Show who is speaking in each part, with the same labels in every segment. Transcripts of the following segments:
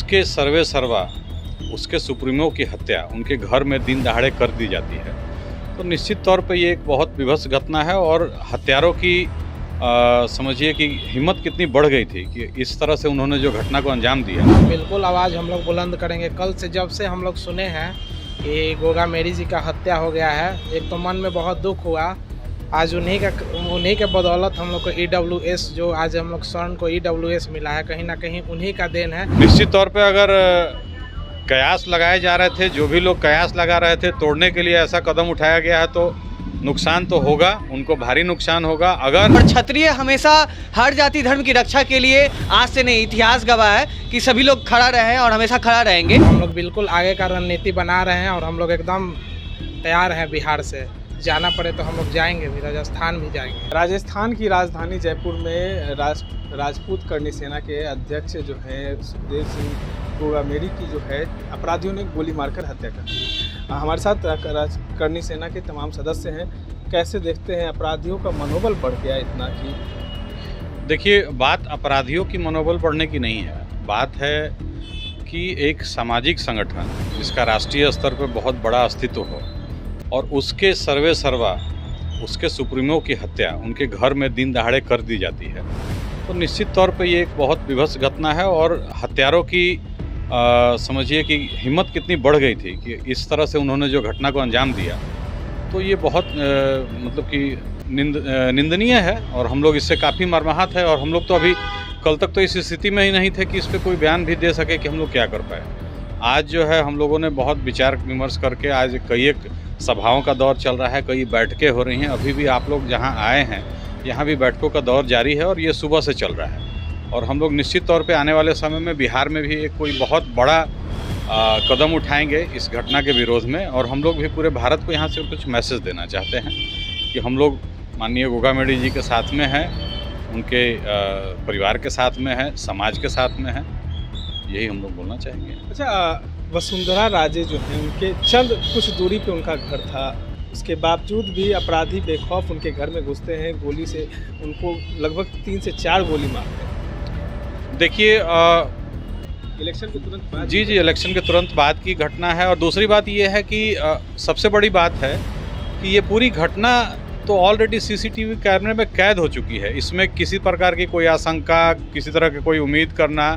Speaker 1: उसके सर्वे सर्वा उसके सुप्रीमो की हत्या उनके घर में दिन दहाड़े कर दी जाती है, तो निश्चित तौर पे ये एक बहुत विभत्स घटना है। और हत्यारों की समझिए कि हिम्मत कितनी बढ़ गई थी कि इस तरह से उन्होंने जो घटना को अंजाम दिया।
Speaker 2: बिल्कुल आवाज़ हम लोग बुलंद करेंगे। कल से जब से हम लोग सुने हैं कि गोगा मेरी जी का हत्या हो गया है, एक तो मन में बहुत दुख हुआ। आज उन्हीं के बदौलत हम लोग को EWS, जो आज हम लोग स्वर्ण को EWS मिला है, कहीं ना कहीं उन्हीं का देन है।
Speaker 1: निश्चित तौर पे अगर कयास लगाए जा रहे थे, जो भी लोग कयास लगा रहे थे तोड़ने के लिए ऐसा कदम उठाया गया है, तो नुकसान तो होगा, उनको भारी नुकसान होगा। अगर
Speaker 3: और क्षत्रिय हमेशा हर जाति धर्म की रक्षा के लिए आज से नहीं, इतिहास गवाह है कि सभी लोग खड़ा रहे हैं और हमेशा खड़ा रहेंगे।
Speaker 2: हम लोग बिल्कुल आगे का रणनीति बना रहे हैं और हम लोग एकदम तैयार हैं। बिहार से जाना पड़े तो हम लोग जाएंगे भी, राजस्थान भी जाएंगे।
Speaker 4: राजस्थान की राजधानी जयपुर में राजपूत करनी सेना के अध्यक्ष जो हैं सुखदेव सिंह गोगा मेरी की जो है अपराधियों ने गोली मारकर हत्या कर दी। हमारे साथ करनी सेना के तमाम सदस्य हैं। कैसे देखते हैं, अपराधियों का मनोबल बढ़ गया इतना कि?
Speaker 1: देखिए, बात अपराधियों की मनोबल बढ़ने की नहीं है, बात है कि एक सामाजिक संगठन जिसका राष्ट्रीय स्तर पर बहुत बड़ा अस्तित्व हो और उसके सर्वे सर्वा उसके सुप्रीमो की हत्या उनके घर में दिन दहाड़े कर दी जाती है, तो निश्चित तौर पे ये एक बहुत विभत्स घटना है। और हत्यारों की समझिए कि हिम्मत कितनी बढ़ गई थी कि इस तरह से उन्होंने जो घटना को अंजाम दिया, तो ये बहुत मतलब कि निंदनीय है और हम लोग इससे काफ़ी मर्माहत है। और हम लोग तो अभी कल तक तो इस स्थिति में ही नहीं थे कि इस पर कोई बयान भी दे सके कि हम लोग क्या कर पाए। आज जो है हम लोगों ने बहुत विचार विमर्श करके, आज कई एक सभाओं का दौर चल रहा है, कई बैठकें हो रही हैं। अभी भी आप लोग जहां आए हैं यहाँ भी बैठकों का दौर जारी है और ये सुबह से चल रहा है। और हम लोग निश्चित तौर पे आने वाले समय में बिहार में भी एक कोई बहुत बड़ा कदम उठाएंगे इस घटना के विरोध में। और हम लोग भी पूरे भारत को यहाँ से कुछ मैसेज देना चाहते हैं कि हम लोग माननीय गोगा मेडी जी के साथ में हैं, उनके परिवार के साथ में हैं, समाज के साथ में हैं, यही हम लोग बोलना चाहेंगे।
Speaker 4: अच्छा, वसुंधरा राजे जो हैं उनके चंद कुछ दूरी पे उनका घर था, उसके बावजूद भी अपराधी बेखौफ उनके घर में घुसते हैं, गोली से उनको लगभग 3 से 4 गोली मारते हैं।
Speaker 1: देखिए,
Speaker 4: इलेक्शन के तुरंत बाद
Speaker 1: जी इलेक्शन के तुरंत बाद की घटना है। और दूसरी बात ये है कि सबसे बड़ी बात है कि ये पूरी घटना तो ऑलरेडी CCTV कैमरे में कैद हो चुकी है। इसमें किसी प्रकार की कोई आशंका, किसी तरह की कोई उम्मीद करना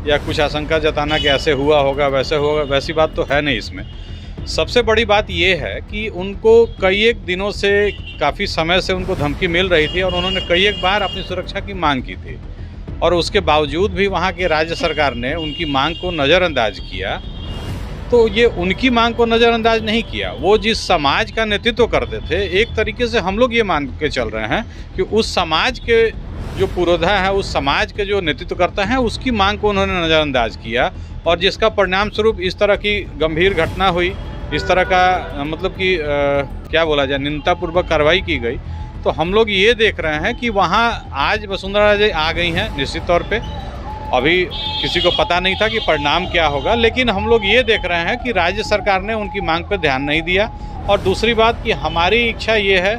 Speaker 1: या कुछ आशंका जताना कि ऐसे हुआ होगा वैसे होगा, वैसी बात तो है नहीं इसमें। सबसे बड़ी बात ये है कि उनको कई एक दिनों से, काफ़ी समय से उनको धमकी मिल रही थी और उन्होंने कई एक बार अपनी सुरक्षा की मांग की थी, और उसके बावजूद भी वहाँ के राज्य सरकार ने उनकी मांग को नज़रअंदाज किया। तो ये उनकी मांग को नज़रअंदाज नहीं किया, वो जिस समाज का नेतृत्व करते थे, एक तरीके से हम लोग ये मान के चल रहे हैं कि उस समाज के जो पुरोधा है, उस समाज के जो नेतृत्व करता है, उसकी मांग को उन्होंने नज़रअंदाज किया। और जिसका परिणाम स्वरूप इस तरह की गंभीर घटना हुई, इस तरह का मतलब कि क्या बोला जाए, निंदापूर्वक कार्रवाई की गई। तो हम लोग ये देख रहे हैं कि वहाँ आज वसुंधरा राजे आ गई हैं। निश्चित तौर पे अभी किसी को पता नहीं था कि परिणाम क्या होगा, लेकिन हम लोग ये देख रहे हैं कि राज्य सरकार ने उनकी मांग पर ध्यान नहीं दिया। और दूसरी बात कि हमारी इच्छा ये है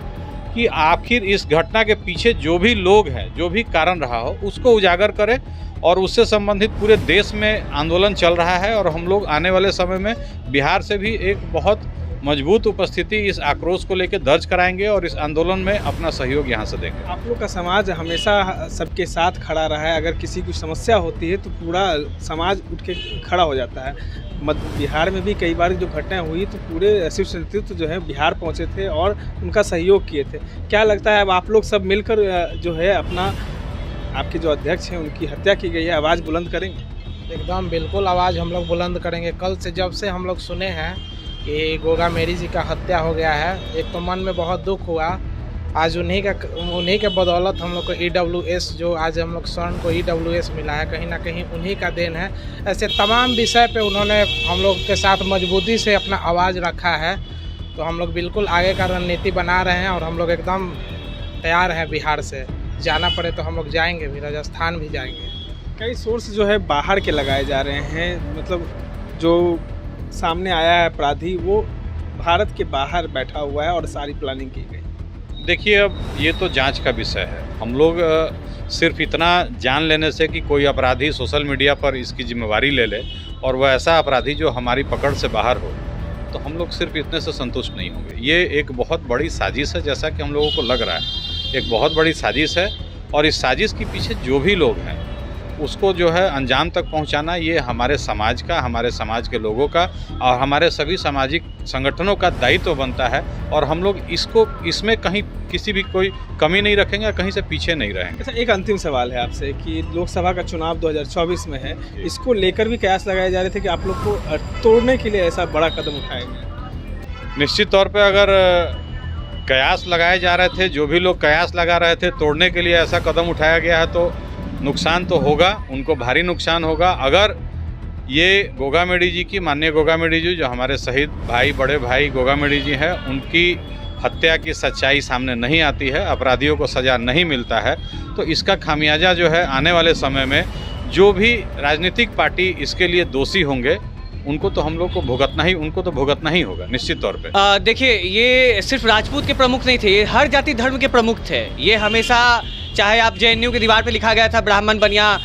Speaker 1: कि आखिर इस घटना के पीछे जो भी लोग हैं, जो भी कारण रहा हो, उसको उजागर करें। और उससे संबंधित पूरे देश में आंदोलन चल रहा है और हम लोग आने वाले समय में बिहार से भी एक बहुत मजबूत उपस्थिति इस आक्रोश को लेकर दर्ज कराएंगे और इस आंदोलन में अपना सहयोग यहाँ से देंगे।
Speaker 4: आप लोग का समाज हमेशा सबके साथ खड़ा रहा है। अगर किसी की समस्या होती है तो पूरा समाज उठ के खड़ा हो जाता है। बिहार में भी कई बार जो घटनाएं हुई तो पूरे शीर्ष नेतृत्व जो है बिहार पहुंचे थे और उनका सहयोग किए थे। क्या लगता है, अब आप लोग सब मिलकर जो है अपना, आपके जो अध्यक्ष हैं उनकी हत्या की गई है, आवाज़ बुलंद करेंगे?
Speaker 2: एकदम बिल्कुल आवाज़ हम लोग बुलंद करेंगे। कल से जब से हम लोग सुने हैं कि गोगा मेरी जी का हत्या हो गया है, एक तो मन में बहुत दुख हुआ। आज उन्हीं के बदौलत हम लोग को EWS, जो आज हम लोग स्वर्ण को EWS मिला है, कहीं ना कहीं उन्हीं का देन है। ऐसे तमाम विषय पे उन्होंने हम लोग के साथ मजबूती से अपना आवाज़ रखा है। तो हम लोग बिल्कुल आगे का रणनीति बना रहे हैं और हम लोग एकदम तैयार हैं। बिहार से जाना पड़े तो हम लोग जाएंगे भी, राजस्थान भी जाएंगे।
Speaker 4: कई सोर्स जो है बाहर के लगाए जा रहे हैं, मतलब जो सामने आया है अपराधी वो भारत के बाहर बैठा हुआ है और सारी प्लानिंग की गई।
Speaker 1: देखिए, अब ये तो जांच का विषय है। हम लोग सिर्फ इतना जान लेने से कि कोई अपराधी सोशल मीडिया पर इसकी जिम्मेवारी ले ले और वह ऐसा अपराधी जो हमारी पकड़ से बाहर हो, तो हम लोग सिर्फ इतने से संतुष्ट नहीं होंगे। ये एक बहुत बड़ी साजिश है, जैसा कि हम लोगों को लग रहा है एक बहुत बड़ी साजिश है, और इस साजिश के पीछे जो भी लोग हैं उसको जो है अंजाम तक पहुंचाना, ये हमारे समाज के लोगों का और हमारे सभी सामाजिक संगठनों का दायित्व बनता है। और हम लोग इसमें कहीं किसी भी कोई कमी नहीं रखेंगे, कहीं से पीछे नहीं रहेंगे।
Speaker 4: अच्छा, एक अंतिम सवाल है आपसे कि लोकसभा का चुनाव 2024 में है, इसको लेकर भी कयास लगाए जा रहे थे कि आप लोग को तोड़ने के लिए ऐसा बड़ा कदम उठाएंगे?
Speaker 1: निश्चित तौर पे अगर कयास लगाए जा रहे थे, जो भी लोग कयास लगा रहे थे तोड़ने के लिए ऐसा कदम उठाया गया है, तो नुकसान तो होगा, उनको भारी नुकसान होगा। अगर ये गोगा मेडी जी की, माननीय गोगा मेडी जी जो हमारे शहीद भाई, बड़े भाई गोगा मेडी जी हैं, उनकी हत्या की सच्चाई सामने नहीं आती है, अपराधियों को सज़ा नहीं मिलता है, तो इसका खामियाजा जो है आने वाले समय में जो भी राजनीतिक पार्टी इसके लिए दोषी होंगे उनको तो हम लोग को भुगतना ही होगा निश्चित तौर पे।
Speaker 3: देखिए, ये सिर्फ राजपूत के प्रमुख नहीं थे, ये हर जाति धर्म के प्रमुख थे। ये हमेशा, चाहे आप JNU की दीवार पे लिखा गया था ब्राह्मण बनिया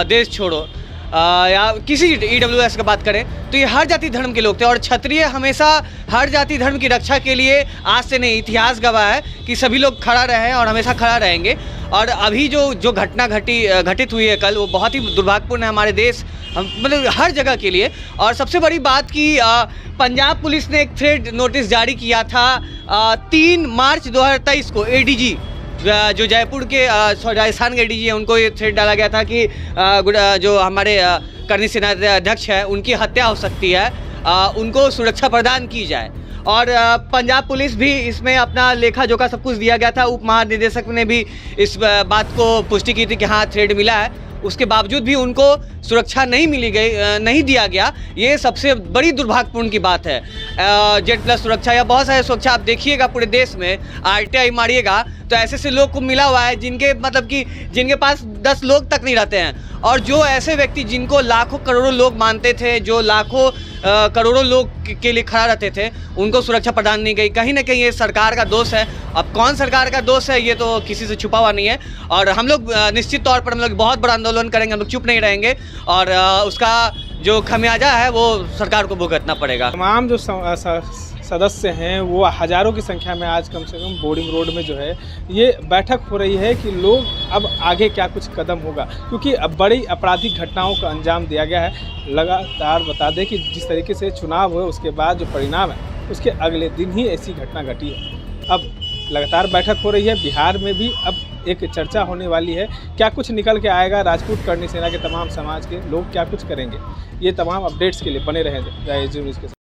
Speaker 3: देश छोड़ो, या किसी EWS का बात करें तो ये हर जाति धर्म के लोग थे। और क्षत्रिय हमेशा हर जाति धर्म की रक्षा के लिए आज से नहीं, इतिहास गवाह है कि सभी लोग खड़ा रहे हैं और हमेशा खड़ा रहेंगे। और अभी जो घटना घटित हुई है कल, वो बहुत ही दुर्भाग्यपूर्ण है हमारे देश, मतलब हर जगह के लिए। और सबसे बड़ी बात कि पंजाब पुलिस ने एक थ्रेड नोटिस जारी किया था 3 मार्च 2023 को। ADG जो जयपुर के राजस्थान के ADG है, उनको ये थ्रेड डाला गया था कि जो हमारे करनी सेना अध्यक्ष है उनकी हत्या हो सकती है, उनको सुरक्षा प्रदान की जाए। और पंजाब पुलिस भी इसमें अपना लेखा जोखा सब कुछ दिया गया था। उप महानिदेशक ने भी इस बात को पुष्टि की थी कि हाँ थ्रेड मिला है, उसके बावजूद भी उनको सुरक्षा नहीं दिया गया। ये सबसे बड़ी दुर्भाग्यपूर्ण की बात है। Z+ सुरक्षा या बहुत सारे सुरक्षा आप देखिएगा पूरे देश में, RTI मारिएगा तो ऐसे लोग को मिला हुआ है जिनके पास 10 लोग तक नहीं रहते हैं। और जो ऐसे व्यक्ति जिनको लाखों करोड़ों लोग मानते थे, जो लाखों करोड़ों लोग के लिए खड़ा रहते थे, उनको सुरक्षा प्रदान नहीं गई। कहीं ना कहीं ये सरकार का दोष है। अब कौन सरकार का दोष है ये तो किसी से छुपा हुआ नहीं है। और हम लोग निश्चित तौर पर हम लोग बहुत बड़ा आंदोलन करेंगे, हम लोग चुप नहीं रहेंगे और उसका जो खमियाजा है वो सरकार को भुगतना पड़ेगा।
Speaker 4: तमाम जो सदस्य हैं वो हज़ारों की संख्या में आज कम से कम बोर्डिंग रोड में जो है ये बैठक हो रही है कि लोग अब आगे क्या कुछ कदम होगा, क्योंकि अब बड़ी आपराधिक घटनाओं का अंजाम दिया गया है। लगातार बता दें कि जिस तरीके से चुनाव हुए उसके बाद जो परिणाम है उसके अगले दिन ही ऐसी घटना घटी है। अब लगातार बैठक हो रही है, बिहार में भी अब एक चर्चा होने वाली है, क्या कुछ निकल के आएगा, राजपूत करनी सेना के तमाम समाज के लोग क्या कुछ करेंगे। ये तमाम अपडेट्स के लिए बने रहें न्यूज़ के साथ।